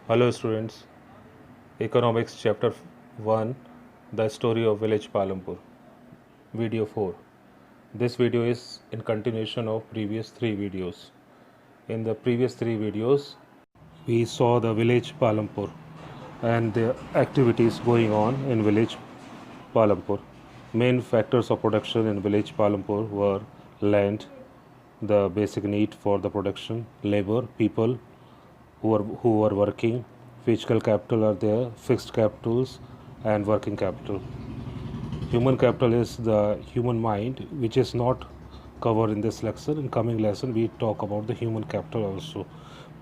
Hello students, Economics Chapter 1, The Story of Village Palampur, Video 4. This video is in continuation of previous 3 videos. In the previous 3 videos, we saw the village Palampur and the activities going on in village Palampur. Main factors of production in village Palampur were land, the basic need for the production, labor, people who are working, physical capital are there, fixed capitals, and working capital. Human capital is the human mind, which is not covered in this lesson. In coming lesson, we talk about the human capital also.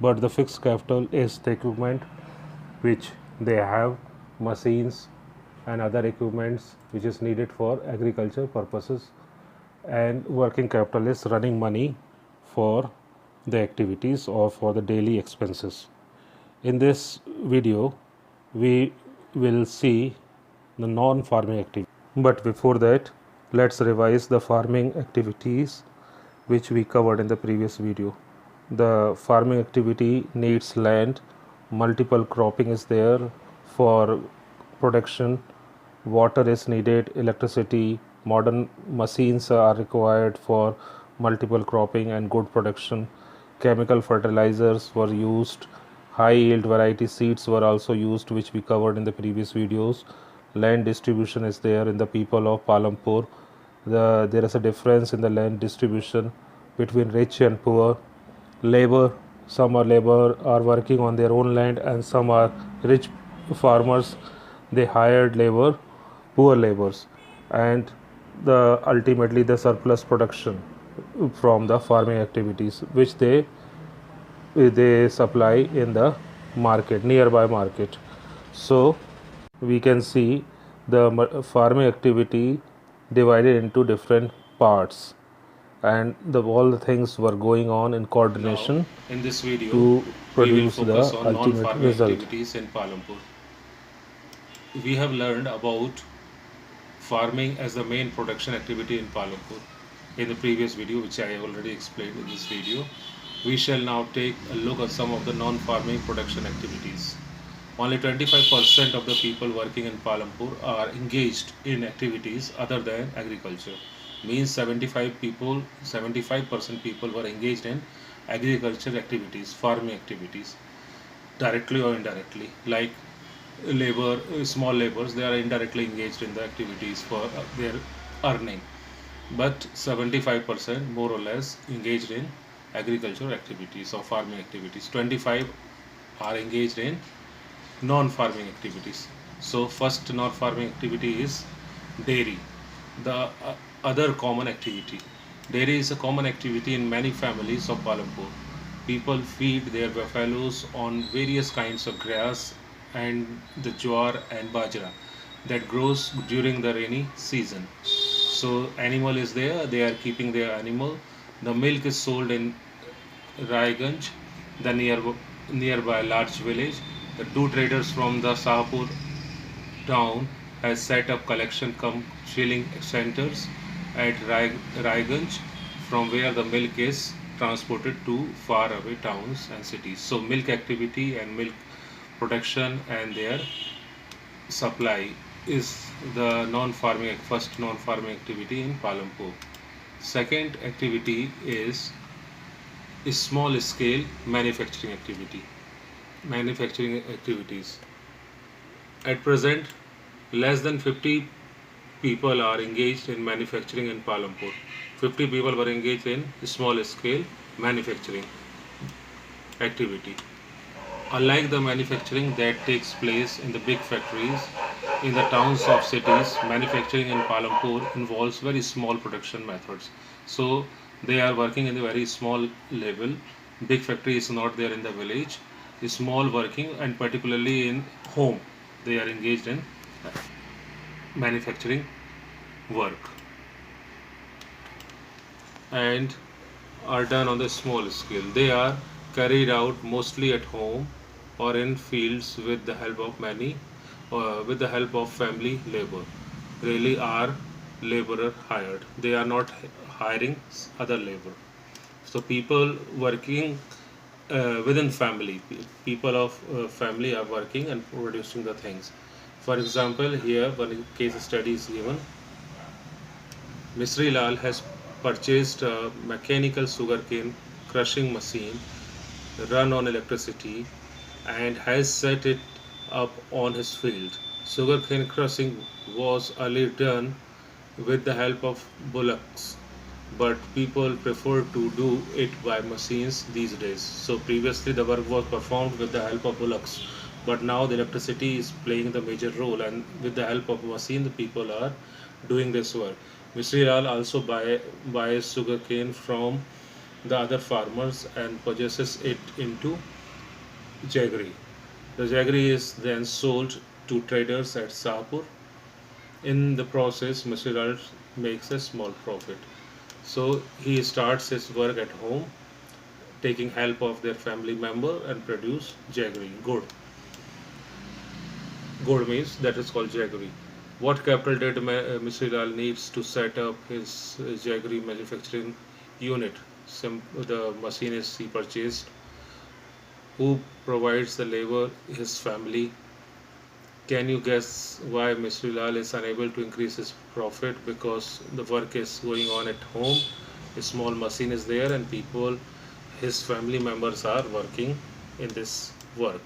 But the fixed capital is the equipment which they have, machines and other equipments which is needed for agriculture purposes, and working capital is running money for the activities or for the daily expenses. In this video, we will see the non-farming activity. But before that, let's revise the farming activities which we covered in the previous video. The farming activity needs land, multiple cropping is there for production, water is needed, electricity, modern machines are required for multiple cropping and good production. Chemical fertilizers were used, high yield variety seeds were also used, which we covered in the previous videos. Land distribution is there in the people of Palampur. There is a difference in the land distribution between rich and poor. Labor, some labor are working on their own land and some are rich farmers, they hired labor, poor laborers, and the ultimately the surplus production from the farming activities which they supply in the market, nearby market. So we can see the farming activity divided into different parts, and all the things were going on in coordination. Now, in this video, to produce the ultimate result. Activities in Palampur. We have learned about farming as the main production activity in Palampur in the previous video, which I have already explained in this video. We shall now take a look at some of the non-farming production activities. Only 25% of the people working in Palampur are engaged in activities other than agriculture. Means 75% people were engaged in agriculture activities, farming activities, directly or indirectly. Like labor, small laborers, they are indirectly engaged in the activities for their earning. But 75% more or less engaged in agricultural activities or farming activities. 25 are engaged in non-farming activities. So first non-farming activity is dairy, the other common activity. Dairy is a common activity in many families of Palampur. People feed their buffaloes on various kinds of grass and the jowar and bajra that grows during the rainy season. So animal is there, they are keeping their animal. The milk is sold in Raiganj, the nearby large village. The two traders from the Sahapur town has set up collection cum chilling centers at Raiganj, from where the milk is transported to far away towns and cities. So milk activity and milk production and their supply is the first non-farming activity in Palampur. Second activity is small scale manufacturing activities. At present, less than 50 people are engaged in manufacturing in Palampur. 50 people were engaged in small scale manufacturing activity. Unlike the manufacturing that takes place in the big factories, in the towns of cities, manufacturing in Palampur involves very small production methods. So they are working in a very small level. Big factory is not there in the village. Small working, and particularly in home, they are engaged in manufacturing work and are done on the small scale. They are carried out mostly at home or in fields with the help of family labor. Really are laborer hired. They are not hiring other labor. So people working within family. People of family are working and producing the things. For example, here one case study is given. Misri Lal has purchased a mechanical sugarcane crushing machine run on electricity and has set it up on his field. Sugarcane crushing was earlier done with the help of bullocks, but people prefer to do it by machines these days. So previously the work was performed with the help of bullocks, but now the electricity is playing the major role, and with the help of machine the people are doing this work. Mr. Lal also buys sugarcane from the other farmers and purchases it into jaggery. The jaggery is then sold to traders at Sahapur. In the process, Mr. Lal makes a small profit. So he starts his work at home, taking help of their family member and produce jaggery, gold means that is called jaggery. What capital did Mr. Lal needs to set up his jaggery manufacturing unit? The machine is he purchased. Who provides the labor? His family. Can you guess why Mr. Lal is unable to increase his profit? Because the work is going on at home, a small machine is there, and people, his family members, are working in this work.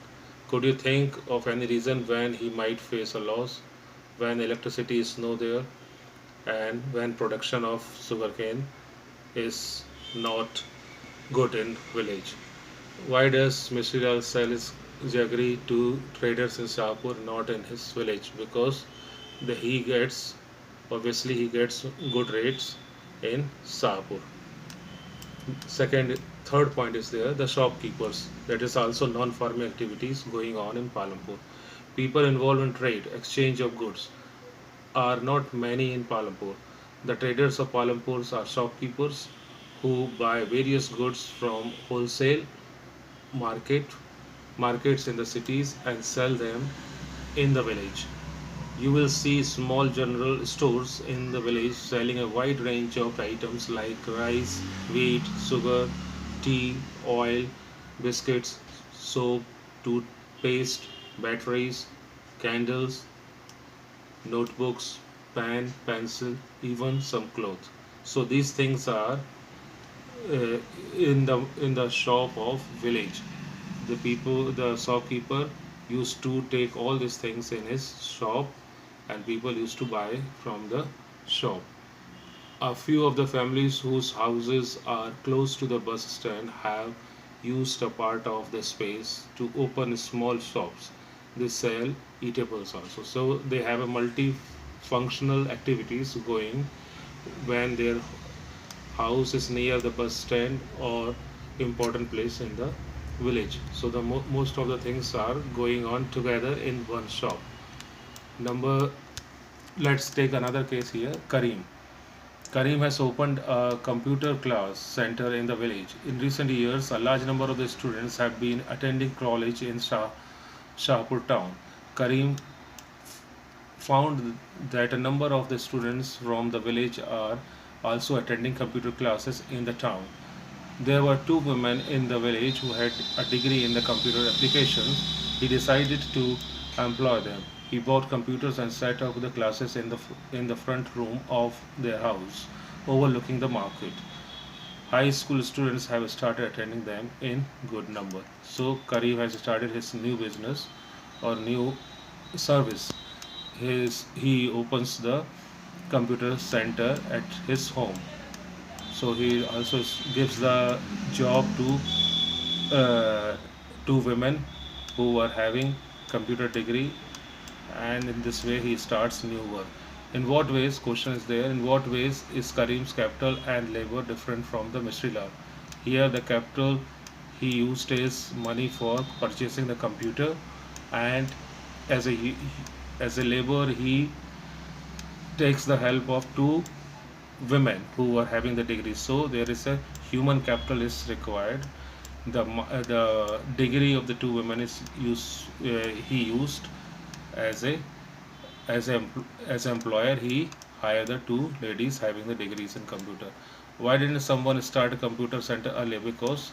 Could you think of any reason when he might face a loss, when electricity is no there, and when production of sugarcane is not good in village? Why does Mr. Lal sell his jaggery to traders in Shahpur, not in his village? Because he gets, obviously he gets good rates in Shahpur. Third point is there, the shopkeepers. That is also non-farming activities going on in Palampur. People involved in trade, exchange of goods, are not many in Palampur. The traders of Palampur are shopkeepers who buy various goods from wholesale market markets in the cities and sell them in the village. You will see small general stores in the village selling a wide range of items like rice, wheat, sugar, tea, oil, biscuits, soap, toothpaste, batteries, candles, notebooks, pen, pencil, even some clothes. So these things are uh, in the shop of village. The shopkeeper used to take all these things in his shop, and people used to buy from the shop. A few of the families whose houses are close to the bus stand have used a part of the space to open small shops. They sell eatables also. So they have a multi-functional activities going when their house is near the bus stand or important place in the village. So the most of the things are going on together in one shop. Number, let's take another case here. Karim has opened a computer class center in the village. In recent years, a large number of the students have been attending college in Shahpur town. Karim found that a number of the students from the village are also attending computer classes in the town. There were two women in the village who had a degree in the computer applications. He decided to employ them. He bought computers and set up the classes in the front room of their house, overlooking the market. High school students have started attending them in good number. So Kareem has started his new business or new service. He opens the computer center at his home. So he also gives the job to two women who are having computer degree, and in this way he starts new work. In what ways, question is there, in what ways is Kareem's capital and labor different from the Mistry Lal? Here the capital he used his money for purchasing the computer, and as a labor he takes the help of two women who are having the degree. So there is a human capital is required. The degree of the two women is he used as a as an employer. He hired the two ladies having the degrees in computer. Why didn't someone start a computer center earlier? Because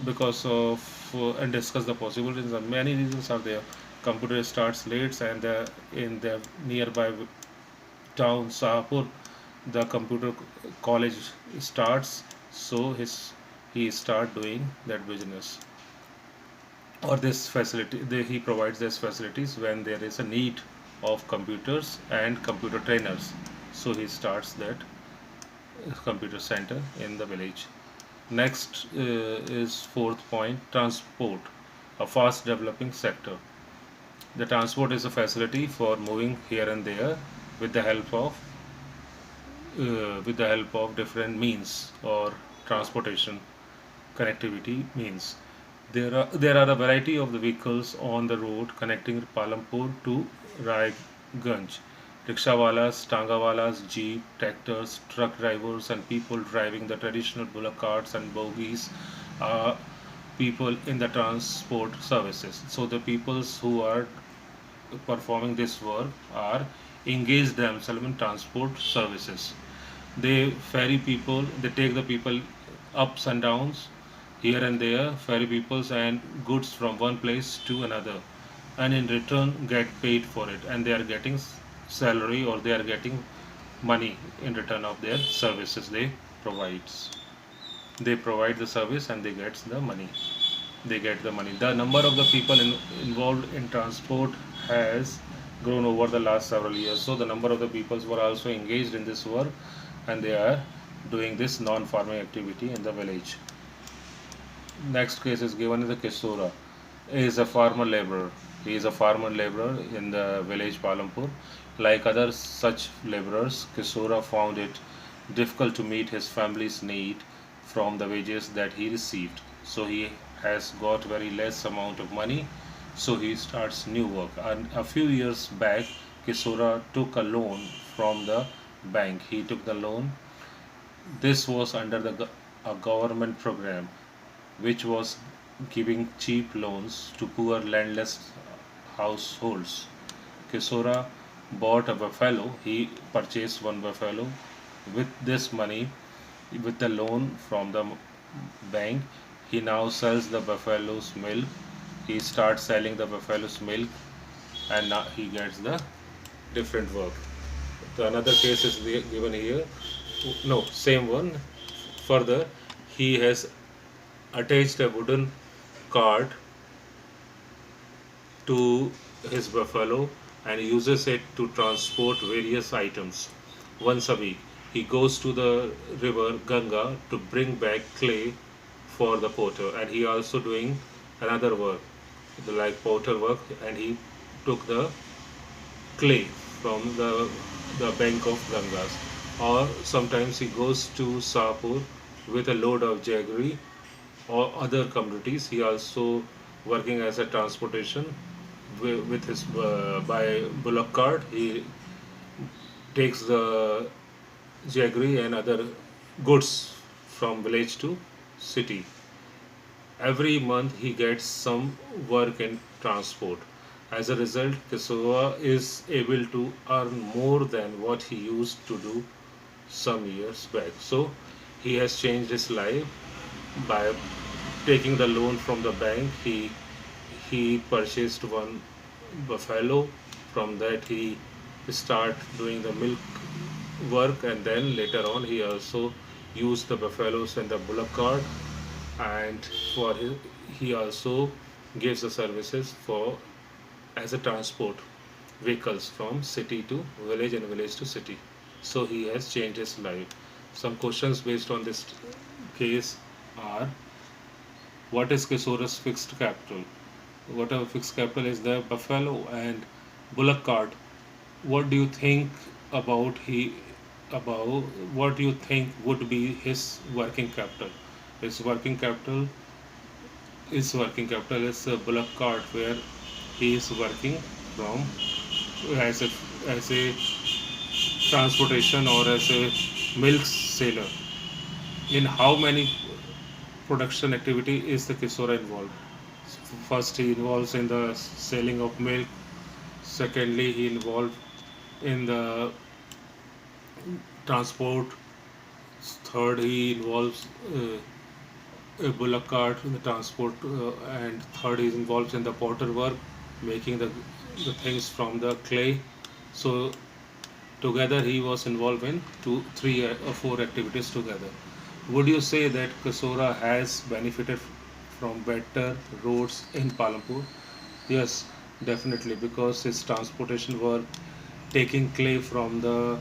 because of and discuss the possibilities. And many reasons are there. Computer starts late, and in the nearby town Sahapur, the computer college starts. So he start doing that business or this facility. He provides these facilities when there is a need of computers and computer trainers. So he starts that computer center in the village. Next is fourth point, transport, a fast developing sector. The transport is a facility for moving here and there with the help of different means or transportation connectivity means. There are a variety of the vehicles on the road connecting Palampur to Raiganj. Rickshawalas, tangawalas, jeep, tractors, truck drivers, and people driving the traditional bullock carts and bogies are people in the transport services. So the peoples who are performing this work are engaged themselves in transport services. They ferry people, they take the people ups and downs here and there, ferry peoples and goods from one place to another, and in return get paid for it, and they are getting salary or they are getting money in return of their services they provides. They provide the service and they get the money. The number of the people involved in transport has grown over the last several years. So the number of the people were also engaged in this work, and they are doing this non-farming activity in the village. Next case is given in the Kisora. He is a farmer laborer. He is a farmer laborer in the village Palampur. Like other such laborers, Kisora found it difficult to meet his family's need from the wages that he received. So he has got very less amount of money. So he starts new work. And a few years back, Kisora took a loan from the bank. He took the loan. This was under a government program which was giving cheap loans to poor landless households. Kisora bought a buffalo. He purchased one buffalo. With this money, with the loan from the bank, he now sells the buffalo's milk. He starts selling the buffalo's milk, and now he gets the different work. The another case is given here. No, same one. Further, he has attached a wooden cart to his buffalo and uses it to transport various items. Once a week, he goes to the river Ganga to bring back clay for the potter, and he also doing another work, like potter work, and he took the clay from the bank of Gangas. Or sometimes he goes to Sapur with a load of jaggery or other communities. He also working as a transportation with his by bullock cart. He takes the jaggery and other goods from village to city. Every month he gets some work in transport. As a result, Kisova is able to earn more than what he used to do some years back. So he has changed his life by taking the loan from the bank. He purchased one buffalo. From that he start doing the milk work, and then later on he also used the buffaloes and the bullock cart, and he also gives the services for as a transport vehicles from city to village and village to city. So he has changed his life. Some questions based on this case are: what is Kisora's fixed capital? Whatever fixed capital is the buffalo and bullock cart. What do you think about about what do you think would be his working capital? His working capital is a bullock cart where he is working from as a transportation or as a milk seller. In how many production activity is the Kisora involved? First, he involves in the selling of milk. Secondly, he involved in the transport. Third, he involves a bullock cart, the transport, and third is involved in the potter work, making the things from the clay. So together he was involved in two, three, or four activities together. Would you say that Kasora has benefited from better roads in Palampur? Yes, definitely, because his transportation were taking clay from the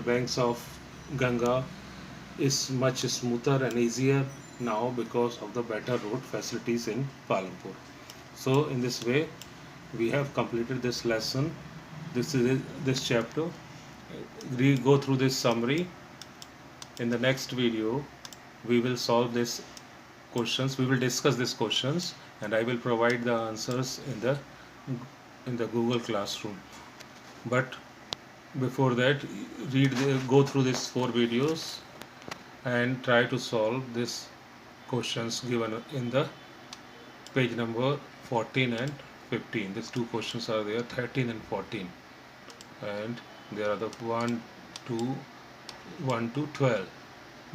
banks of Ganga is much smoother and easier now because of the better road facilities in Palampur. So in this way, we have completed this lesson. This is this chapter. We go through this summary. In the next video, we will solve this questions. We will discuss these questions, and I will provide the answers in the Google Classroom. But before that, go through these four videos and try to solve these questions given in the page number 14 and 15. These two questions are there, 13 and 14, and there are the 1 to 12.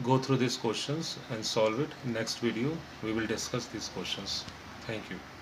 Go through these questions and solve it. In next video we will discuss these questions. Thank you.